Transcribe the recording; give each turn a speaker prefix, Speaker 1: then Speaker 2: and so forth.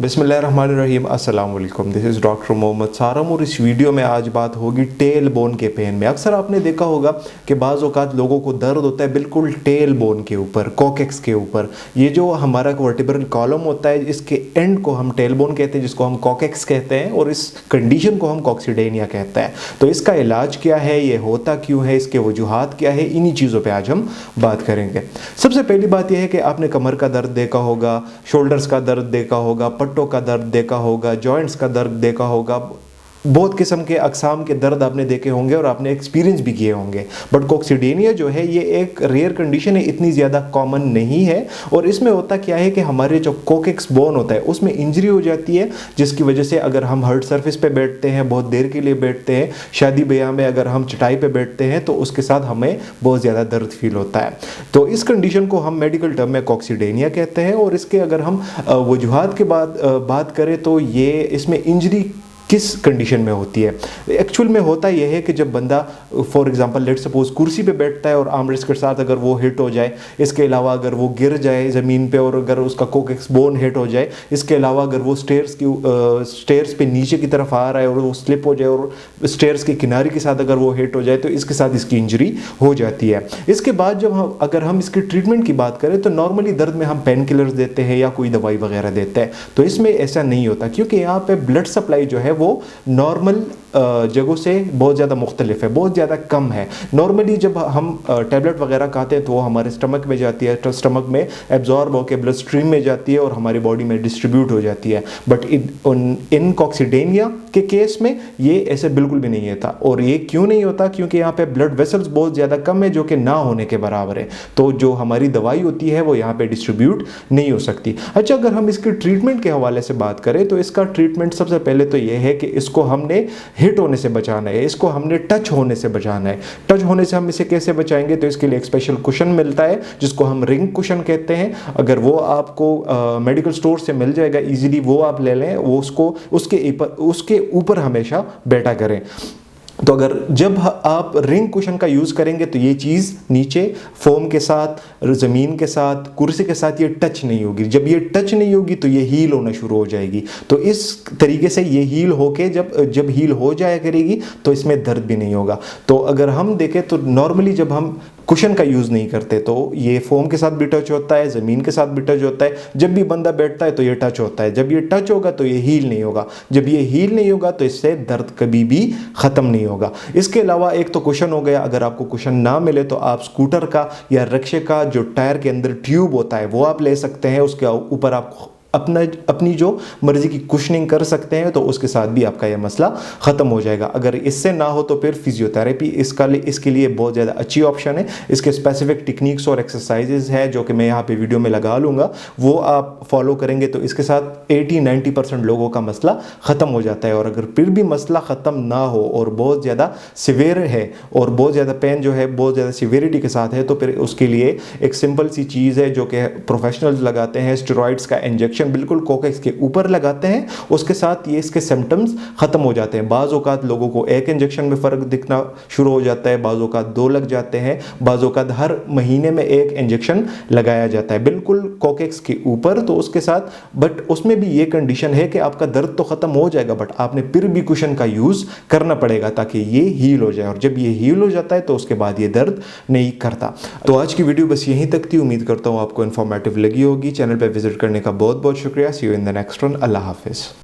Speaker 1: बिस्मिल्लाहिर्रहमानिर्रहीम, अस्सलाम वालेकुम। दिस इज़ डॉक्टर मोहम्मद सारम और इस वीडियो में आज बात होगी टेल बोन के पेन में। अक्सर आपने देखा होगा कि बाज़ औक़ात लोगों को दर्द होता है बिल्कुल टेल बोन के ऊपर, कॉकेक्स के ऊपर। ये जो हमारा वर्टिब्रल कॉलम होता है इसके एंड को हम टेल बोन कहते हैं, जिसको हम कॉकेक्स कहते हैं, और इस कंडीशन को हम कॉक्सीडेनिया कहते हैं। तो इसका इलाज क्या है, ये होता क्यों है, इसके वजूहात क्या है, इन्हीं चीज़ों पर आज हम बात करेंगे। सबसे पहली बात यह है कि आपने कमर का दर्द देखा होगा, शोल्डर्स का दर्द देखा होगा, पट्टों का दर्द देखा होगा, जॉइंट्स का दर्द देखा होगा, बहुत किस्म के अकसाम के दर्द आपने देखे होंगे और आपने एक्सपीरियंस भी किए होंगे। बट कॉक्सीडेनिया जो है ये एक रेयर कंडीशन है, इतनी ज़्यादा कॉमन नहीं है। और इसमें होता क्या है कि हमारे जो कॉकेक्स बोन होता है उसमें इंजरी हो जाती है, जिसकी वजह से अगर हम हार्ड सरफेस पे बैठते हैं, बहुत देर के लिए बैठते हैं, शादी ब्याह में अगर हम चटाई पे बैठते हैं तो उसके साथ हमें बहुत ज़्यादा दर्द फील होता है। तो इस कंडीशन को हम मेडिकल टर्म में कॉक्सीडेनिया कहते हैं। और इसके अगर हम वजूहात के बाद बात करें तो ये इसमें इंजरी किस कंडीशन में होती है। एक्चुअल में होता यह है कि जब बंदा फॉर एग्जांपल लेट सपोज कुर्सी पे बैठता है और आर्मरेस्ट के साथ अगर वो हिट हो जाए, इसके अलावा अगर वो गिर जाए ज़मीन पे और अगर उसका कोकेक्स बोन हिट हो जाए, इसके अलावा अगर वो स्टेयर्स पे नीचे की तरफ आ रहा है और वो स्लिप हो जाए और स्टेयर्स के किनारे के साथ अगर वो हिट हो जाए तो इसके साथ इसकी इंजरी हो जाती है। इसके बाद जब अगर हम इसकी ट्रीटमेंट की बात करें तो नॉर्मली दर्द में हम पेन किलर्स देते हैं या कोई दवाई वगैरह देते हैं। तो इसमें ऐसा नहीं होता, क्योंकि यहाँ पे ब्लड सप्लाई जो है वो नॉर्मल जगहों से बहुत ज़्यादा मुख्तलिफ है, बहुत ज़्यादा कम है। नॉर्मली जब हम टैबलेट वगैरह खाते हैं तो वो हमारे स्टमक में जाती है, तो स्टमक में एब्जॉर्ब होकर ब्लड स्ट्रीम में जाती है और हमारी बॉडी में डिस्ट्रीब्यूट हो जाती है। बट इन कॉक्सीडेनिया के केस में ये ऐसे बिल्कुल भी नहीं होता। और ये क्यों नहीं होता, क्योंकि यहाँ पे ब्लड वेसल्स बहुत ज़्यादा कम है, जो कि ना होने के बराबर है। तो जो हमारी दवाई होती है वो यहाँ पे डिस्ट्रीब्यूट नहीं हो सकती। अच्छा, अगर हम इसके ट्रीटमेंट के हवाले से बात करें तो इसका ट्रीटमेंट सबसे पहले तो ये है कि इसको हमने हिट होने से बचाना है, इसको हमने टच होने से बचाना है। टच होने से हम इसे कैसे बचाएंगे, तो इसके लिए एक स्पेशल कुशन मिलता है जिसको हम रिंग कुशन कहते हैं। अगर वो आपको मेडिकल स्टोर से मिल जाएगा इजीली, वो आप ले लें, वो उसके ऊपर हमेशा बैठा करें। तो अगर जब आप रिंग कुशन का यूज़ करेंगे तो ये चीज़ नीचे फोम के साथ, ज़मीन के साथ, कुर्सी के साथ ये टच नहीं होगी। जब ये टच नहीं होगी तो ये हील होना शुरू हो जाएगी। तो इस तरीके से ये हील होके जब हील हो जाया करेगी तो इसमें दर्द भी नहीं होगा। तो अगर हम देखें तो नॉर्मली जब हम कुशन का यूज़ नहीं करते तो ये फोम के साथ भी टच होता है, ज़मीन के साथ भी टच होता है। जब भी बंदा बैठता है तो ये टच होता है, जब ये टच होगा तो ये हील नहीं होगा। जब ये हील नहीं होगा तो इससे दर्द कभी भी ख़त्म नहीं होगा। इसके अलावा एक तो कुशन हो गया, अगर आपको कुशन ना मिले तो आप स्कूटर का या रिक्शे का जो टायर के अंदर ट्यूब होता है वो आप ले सकते हैं। उसके ऊपर आप अपनी जो मर्ज़ी की कुशनिंग कर सकते हैं, तो उसके साथ भी आपका यह मसला ख़त्म हो जाएगा। अगर इससे ना हो तो फिर फिजियोथेरेपी इसके लिए बहुत ज़्यादा अच्छी ऑप्शन है। इसके स्पेसिफिक टेक्निक्स और एक्सरसाइजेज है जो कि मैं यहाँ पे वीडियो में लगा लूँगा, वो आप फॉलो करेंगे तो इसके साथ 80-90% लोगों का मसला ख़त्म हो जाता है। और अगर फिर भी मसला ख़त्म ना हो और बहुत ज़्यादा सिवियर है और बहुत ज़्यादा पेन जो है बहुत ज़्यादा सिवियरिटी के साथ है, तो फिर उसके लिए एक सिंपल सी चीज़ है जो कि प्रोफेशनल्स लगाते हैं, स्टेरॉइड्स का इंजेक्शन बिल्कुल कोकेक्स के ऊपर लगाते हैं। उसके साथ ये इसके सिम्टम्स खत्म हो जाते हैं। बाज़ औक़ात लोगों को एक इंजेक्शन में फ़र्क दिखना शुरू हो जाता है, बाज़ औक़ात 2 लग जाते हैं, बाज़ औक़ात हर महीने में एक इंजेक्शन लगाया जाता है बिल्कुल कोकेक्स के ऊपर। तो उसके साथ बट उसमें भी ये कंडीशन है कि आपका दर्द तो ख़त्म हो जाएगा, बट आपने फिर भी कुशन का यूज़ करना पड़ेगा ताकि ये हील हो जाए। और जब ये हील हो जाता है तो उसके बाद ये दर्द नहीं करता। तो आज की वीडियो बस यहीं तक थी। उम्मीद करता हूँ आपको इन्फॉर्मेटिव लगी होगी। चैनल पर विजिट करने का बहुत बहुत शुक्रिया। See you in the next one. अल्लाह हाफिज़।